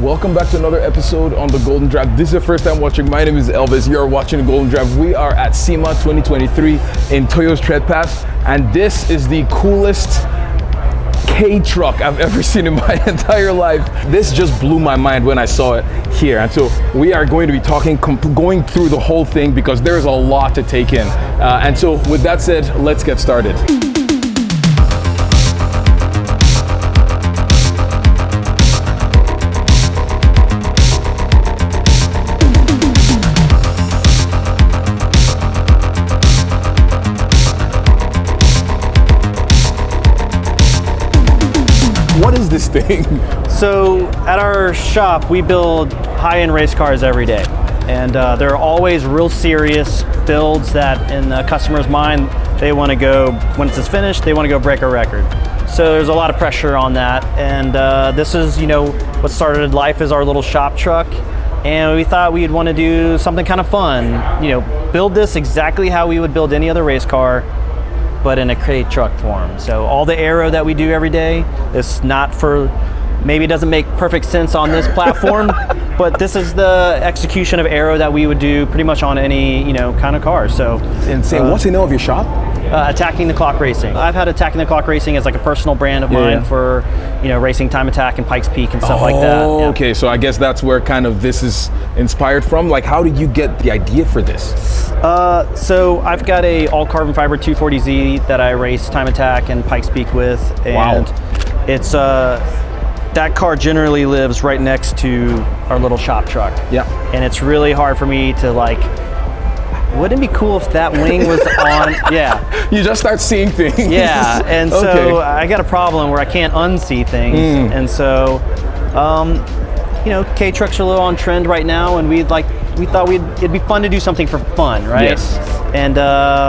Welcome back to another episode on the Golden Draft. This is your first time watching. My name is Elvis. You're watching the Golden Draft. We are at SEMA 2023 in Toyo's Tread Pass, and this is the coolest K truck I've ever seen in my entire life. This just blew my mind when I saw it here, and so we are going to be going through the whole thing because there's a lot to take in. And so with that said, let's get started. What is this thing? So at our shop, we build high-end race cars every day. And they're always real serious builds that in the customer's mind, they want to go, once it's finished, they want to go break a record. So there's a lot of pressure on that. And this is, what started life as our little shop truck. And we thought we'd want to do something kind of fun. Build this exactly how we would build any other race car, but in a K truck form. So all the Aero that we do every day is not for, maybe it doesn't make perfect sense on this platform, but this is the execution of Aero that we would do pretty much on any kind of car. So it's insane. What's the name of your shop? Attacking the Clock Racing. I've had Attacking the Clock Racing as like a personal brand of mine for racing Time Attack and Pikes Peak and stuff like that. Oh, okay. So I guess that's where kind of this is inspired from. Like, how did you get the idea for this? So I've got a all carbon fiber 240Z that I race Time Attack and Pikes Peak with, and it's that car generally lives right next to our little shop truck. Yeah. And it's really hard for me to wouldn't it be cool if that wing was on? Yeah. You just start seeing things. Yeah, and so I got a problem where I can't unsee things, and so K trucks are a little on trend right now, and we thought it'd be fun to do something for fun, right? Yes. And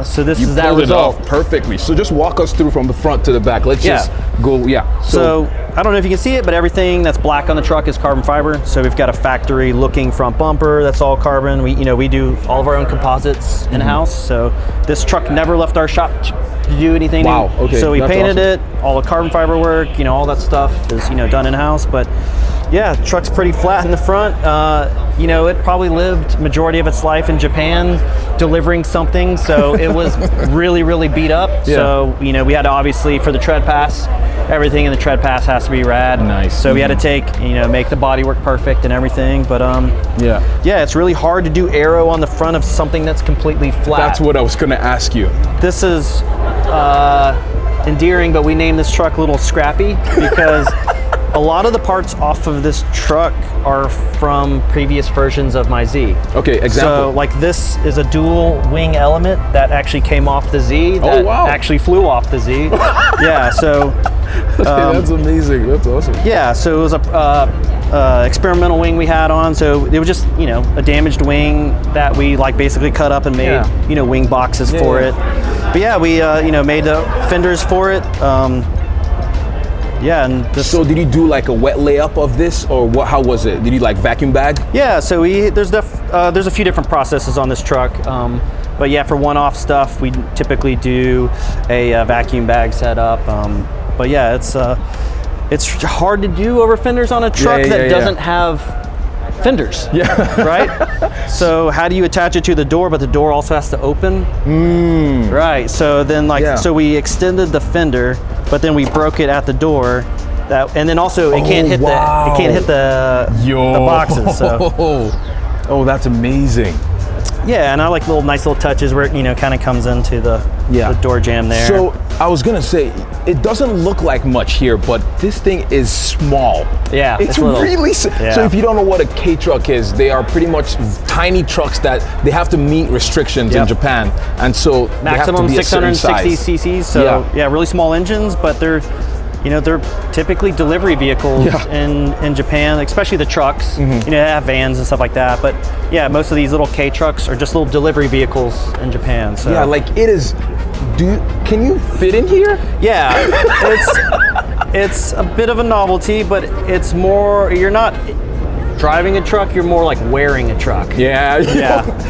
so this is that pulled result. it off perfectly. So just walk us through from the front to the back. Let's just go. Yeah. So I don't know if you can see it, but everything that's black on the truck is carbon fiber. So we've got a factory looking front bumper that's all carbon. We do all of our own composites in-house. So this truck never left our shop to do anything. Wow. Okay. So we painted it, all the carbon fiber work, all that stuff is done in-house. But yeah, the truck's pretty flat in the front. It probably lived majority of its life in Japan delivering something, so it was really, really beat up. Yeah. So, we had to obviously, for the tread pass, everything in the tread pass has to be rad. Nice. So we had to make the body work perfect and everything, but yeah, it's really hard to do Aero on the front of something that's completely flat. That's what I was gonna ask you. This is endearing, but we named this truck Little Scrappy because a lot of the parts off of this truck are from previous versions of my Z. Okay, example. So this is a dual wing element that actually came off the Z that actually flew off the Z. Yeah, so. That's amazing, that's awesome. Yeah, so it was a experimental wing we had on, so it was just, a damaged wing that we basically cut up and made, wing boxes for it. But yeah, we, made the fenders for it. Yeah, and so did you do a wet layup of this, or what? How was it? Did you vacuum bag? Yeah, so there's a few different processes on this truck, but yeah, for one-off stuff, we typically do a vacuum bag setup. But yeah, it's hard to do over fenders on a truck that doesn't have fenders. Yeah. Right? So how do you attach it to the door, but the door also has to open? Right. So then so we extended the fender, but then we broke it at the door. And then also it can't hit the boxes. So. Oh, that's amazing. Yeah, and I like nice little touches where it kind of comes into the door jamb there. So I was gonna say, it doesn't look like much here, but this thing is small. Yeah, it's really so if you don't know what a K truck is, they are pretty much tiny trucks that they have to meet restrictions in Japan, and so maximum they have to be 660 cc's. So yeah, really small engines, but they're typically delivery vehicles in Japan, especially the trucks. They have vans and stuff like that. But yeah, most of these little K trucks are just little delivery vehicles in Japan. So yeah, it is. Can you fit in here? Yeah, it's a bit of a novelty, but it's more. You're not driving a truck, you're more like wearing a truck. Yeah.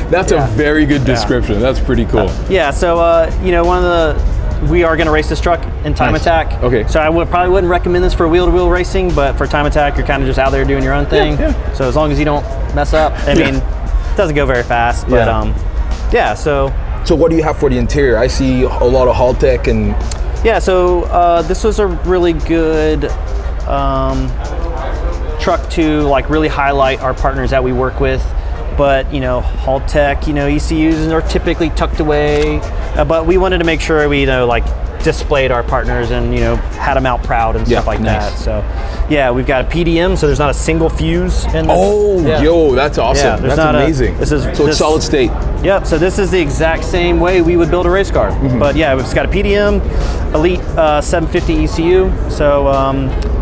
That's a very good description. That's pretty cool. So one of the we are going to race this truck in time Nice. attack. Okay. So I probably wouldn't recommend this for wheel-to-wheel racing, but for time attack, you're kind of just out there doing your own thing. Yeah. So as long as you don't mess up, I mean, it doesn't go very fast, but yeah. So what do you have for the interior? I see a lot of Haltech and yeah. So this was a really good truck to like really highlight our partners that we work with. But Haltech, ECUs are typically tucked away. But we wanted to make sure we like displayed our partners and had them out proud and stuff like that. So yeah, we've got a PDM, so there's not a single fuse in the, yo, that's awesome. Yeah, that's amazing. It's solid state. Yep, so this is the exact same way we would build a race car. But yeah, we've got a PDM, Elite 750 ECU. So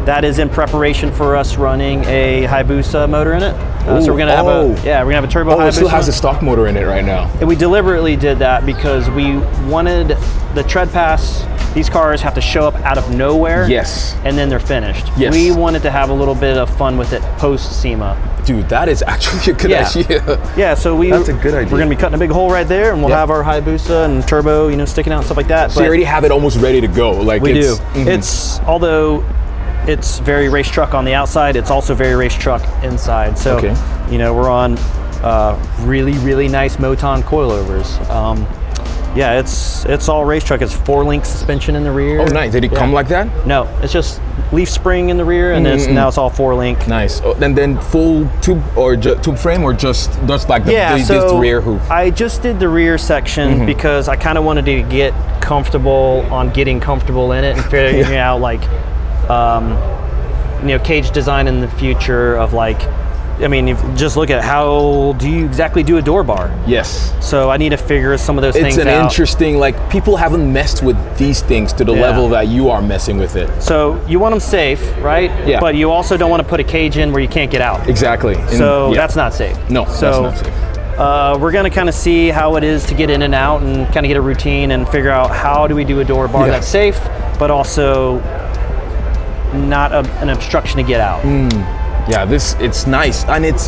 that is in preparation for us running a Hayabusa motor in it. So we're gonna have a turbo Hayabusa. It still has a stock motor in it right now. And we deliberately did that because we wanted the tread pass. These cars have to show up out of nowhere. Yes. And then they're finished. Yes. We wanted to have a little bit of fun with it post SEMA. Dude, that is actually a good idea. Yeah, so that's a good idea. We're gonna be cutting a big hole right there, and we'll have our Hayabusa and turbo, sticking out and stuff like that. So you already have it almost ready to go. Like we do. It's although it's very race truck on the outside, it's also very race truck inside. So we're on really, really nice Moton coilovers. Yeah, it's all race truck. It's 4-link suspension in the rear. Oh, nice. Did it come like that? No, it's just leaf spring in the rear, and now it's all 4-link. Nice. Oh, and then full tube or tube frame, or just like this rear hoof? I just did the rear section because I kind of wanted to get comfortable on getting comfortable in it and figuring out like, cage design in the future of like. I mean, if just look at how do you exactly do a door bar? Yes. So I need to figure some of those things out. It's an interesting, like, people haven't messed with these things to the level that you are messing with it. So you want them safe, right? Yeah. But you also don't want to put a cage in where you can't get out. Exactly. So that's not safe. No, so, that's not safe. We're going to kind of see how it is to get in and out and kind of get a routine and figure out how do we do a door bar that's safe, but also not an obstruction to get out. Yeah, it's nice, and it's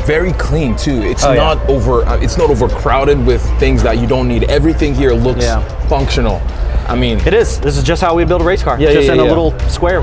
very clean too. It's not overcrowded with things that you don't need. Everything here looks functional. I mean, it is. This is just how we build a race car. Yeah, just in a little square.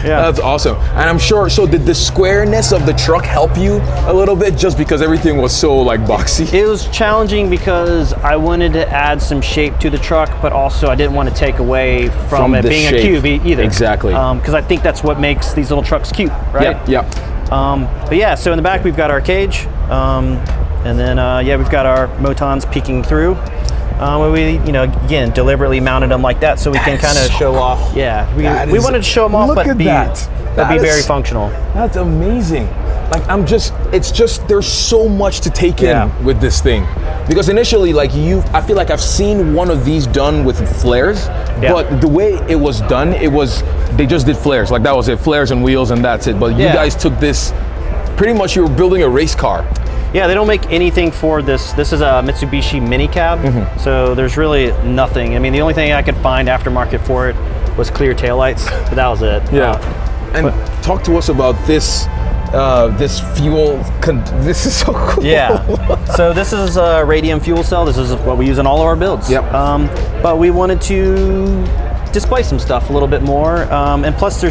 Yeah, that's awesome. And I'm sure. So did the squareness of the truck help you a little bit, just because everything was so like boxy? It was challenging because I wanted to add some shape to the truck, but also I didn't want to take away from it being shape. a cube either. Exactly. Because I think that's what makes these little trucks cute, right? Yeah. But yeah, so in the back we've got our cage, and then we've got our Motons peeking through. We again deliberately mounted them like that so we can kind of show off. Yeah, we wanted to show them off, but be very functional. That's amazing. Like it's just there's so much to take in with this thing, because initially I feel like I've seen one of these done with flares, but the way it was done, they just did flares, like that was it, flares and wheels and that's it. But you guys took this, pretty much you were building a race car. Yeah, they don't make anything for this. This is a Mitsubishi mini cab, so there's really nothing. I mean, the only thing I could find aftermarket for it was clear taillights, but that was it. Yeah. Talk to us about this fuel. This is so cool. Yeah. So this is a radium fuel cell. This is what we use in all of our builds. Yep. But we wanted to display some stuff a little bit more, and plus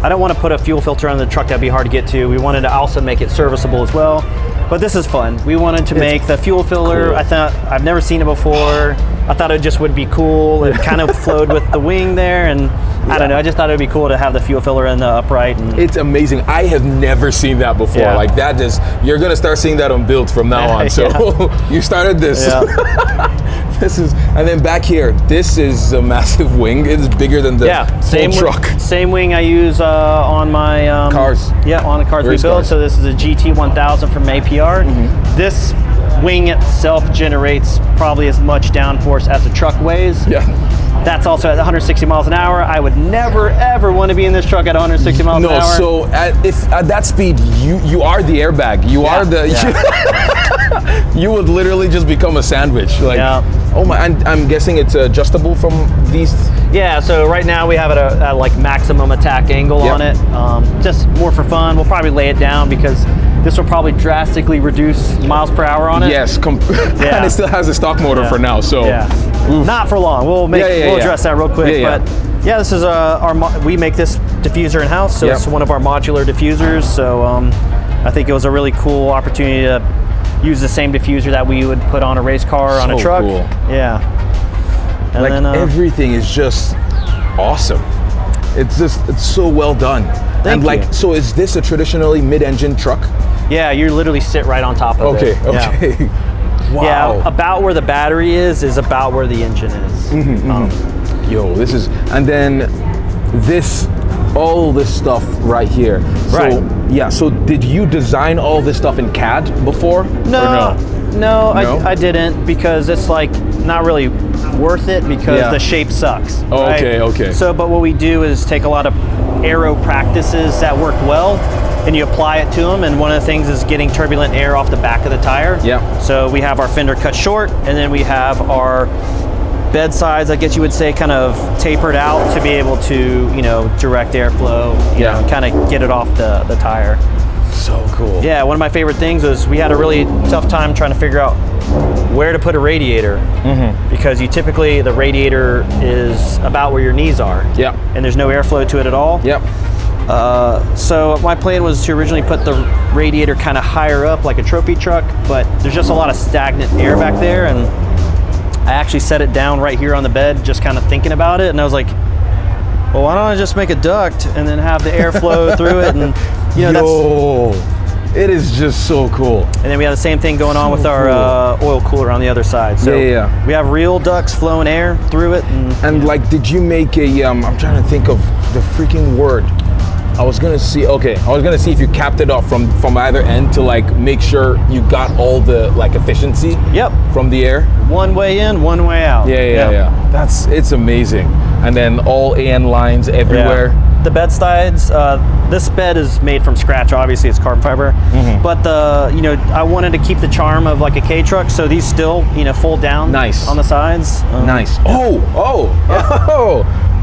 I don't want to put a fuel filter on the truck, that'd be hard to get to. We wanted to also make it serviceable as well. But this is fun. We wanted to make the fuel filler. Cool. I thought, I've never seen it before. I thought it just would be cool. It kind of flowed with the wing there, and I don't know, I just thought it'd be cool to have the fuel filler in the upright. And it's amazing. I have never seen that before. Yeah. Like that is, you're gonna start seeing that on builds from now on. So you started this. Yeah. And then back here, this is a massive wing. It's bigger than the whole truck. Same wing I use on my cars. Yeah, on the cars we build. So this is a GT1000 from APR. This wing itself generates probably as much downforce as the truck weighs. Yeah. That's also at 160 miles an hour. I would never ever want to be in this truck at 160 miles an hour. No, so at that speed, you are the airbag. You are the. You would literally just become a sandwich. Like, oh my! And I'm guessing it's adjustable from these. Yeah. So right now we have it at like maximum attack angle on it. Just more for fun. We'll probably lay it down because this will probably drastically reduce miles per hour on it. Yes, and it still has a stock motor for now, so. Not for long. We'll address that real quick. But yeah, this is we make this diffuser in-house, so it's one of our modular diffusers. So I think it was a really cool opportunity to use the same diffuser that we would put on a race car on a truck. Cool. Yeah. And like then, everything is just awesome. It's so well done. Thank you. So is this a traditionally mid-engine truck? Yeah, you literally sit right on top of it. Okay. Wow. Yeah, about where the battery is about where the engine is. Yo, this is, and then all this stuff right here. So, yeah, so did you design all this stuff in CAD before? No, I didn't, because it's like not really worth it because the shape sucks. Right? Okay. So, but what we do is take a lot of aero practices that work well, and you apply it to them, and one of the things is getting turbulent air off the back of the tire. Yeah. So we have our fender cut short, and then we have our bed sides, I guess you would say, kind of tapered out to be able to, direct airflow, you know, kind of get it off the tire. So cool. Yeah, one of my favorite things was we had a really tough time trying to figure out where to put a radiator, because the radiator is about where your knees are. Yeah. And there's no airflow to it at all. Yep. So my plan was to originally put the radiator kind of higher up like a trophy truck, but there's just a lot of stagnant air back there, and I actually set it down right here on the bed, just kind of thinking about it, and I was like, well, why don't I just make a duct and then have the air flow through it, and it is just so cool. And then we have the same thing going on with our oil cooler on the other side. So we have real ducts flowing air through it, and like, did you make a? I'm trying to think of the freaking word. I was gonna see if you capped it off from either end to like make sure you got all the like efficiency from the air. One way in, one way out. Yeah. It's amazing. And then all AN lines everywhere. The bed sides, this bed is made from scratch. Obviously it's carbon fiber, but I wanted to keep the charm of like a K truck, so these still fold down on the sides. Nice.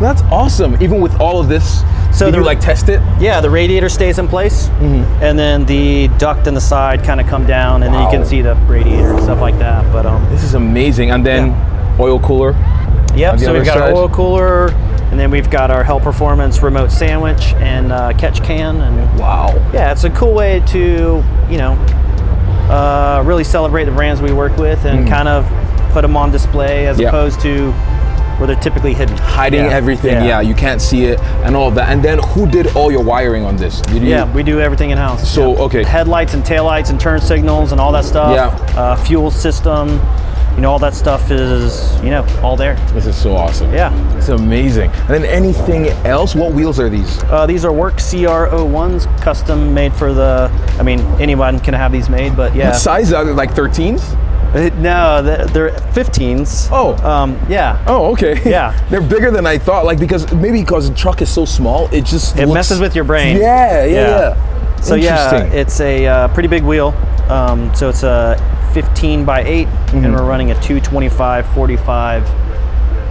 That's awesome. Even with all of this, did you like test it? Yeah, the radiator stays in place, and then the duct in the side kind of come down, and then you can see the radiator and stuff like that. But this is amazing. And then oil cooler. Yep. So we've got our oil cooler, and then we've got our Hell Performance remote sandwich and catch can. And yeah, it's a cool way to really celebrate the brands we work with and kind of put them on display as opposed to where they're typically hidden. Hiding everything, you can't see it and all of that. And then who did all your wiring on this? We do everything in-house. So, okay. Headlights and taillights and turn signals and all that stuff. Yeah. Fuel system, all that stuff is, all there. This is so awesome. Yeah. It's amazing. And then anything else? What wheels are these? These are Work CR01s, custom made for anyone can have these made, but yeah. What size are they, like 13s? No, they're 15s. Oh. Yeah. Oh, okay. Yeah. They're bigger than I thought, because the truck is so small, it messes with your brain. Yeah. So it's a pretty big wheel. So it's a 15 by 8, and we're running a 225/45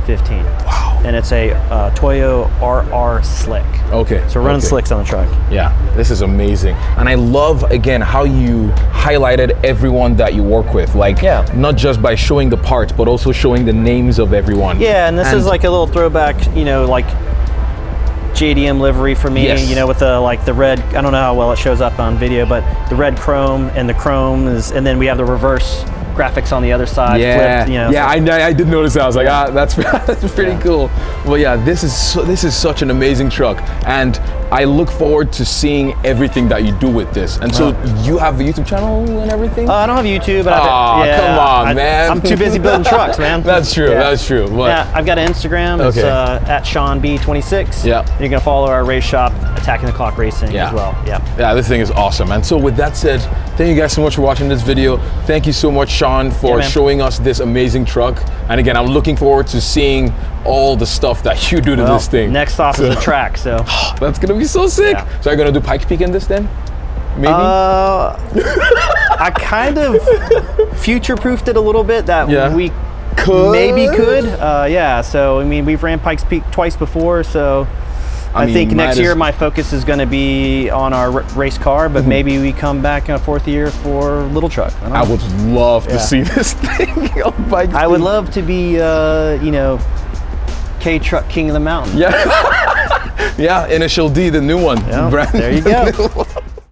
15. Wow. And it's a Toyo RR Slick. Okay. So we're running slicks on the truck. Yeah, this is amazing. And I love, again, how you highlighted everyone that you work with. Not just by showing the parts, but also showing the names of everyone. Yeah, and this is like a little throwback, like JDM livery for me, with the red, I don't know how well it shows up on video, but the red chrome and the chrome and then we have the reverse graphics on the other side. Flipped, I did notice that. I was like, that's pretty cool. Well, yeah, this is such an amazing truck, and I look forward to seeing everything that you do with this. And so you have a YouTube channel and everything? I don't have YouTube. But come on, man. I'm too busy building trucks, man. That's true. Yeah. That's true. But I've got an Instagram. It's at SeanB26. Yeah. You can follow our race shop, Attacking the Clock Racing, as well. Yeah. Yeah, this thing is awesome. And so with that said, thank you guys so much for watching this video. Thank you so much, Sean, for showing us this amazing truck. And again, I'm looking forward to seeing all the stuff that you do to this thing. Next stop is the track, so. That's gonna be so sick. Yeah. So are you gonna do Pikes Peak in this then? Maybe? I kind of future-proofed it a little bit that we maybe could. So, we've ran Pikes Peak twice before, so I think next year as- my focus is going to be on our race car, but maybe we come back in a 4th year for little truck. I don't I know. would love to Yeah. see this thing on bike. I would love to be, you know, K-Truck King of the Mountain. Yeah. Yeah, Initial D, the new one. Yeah, Brand there you new go. one.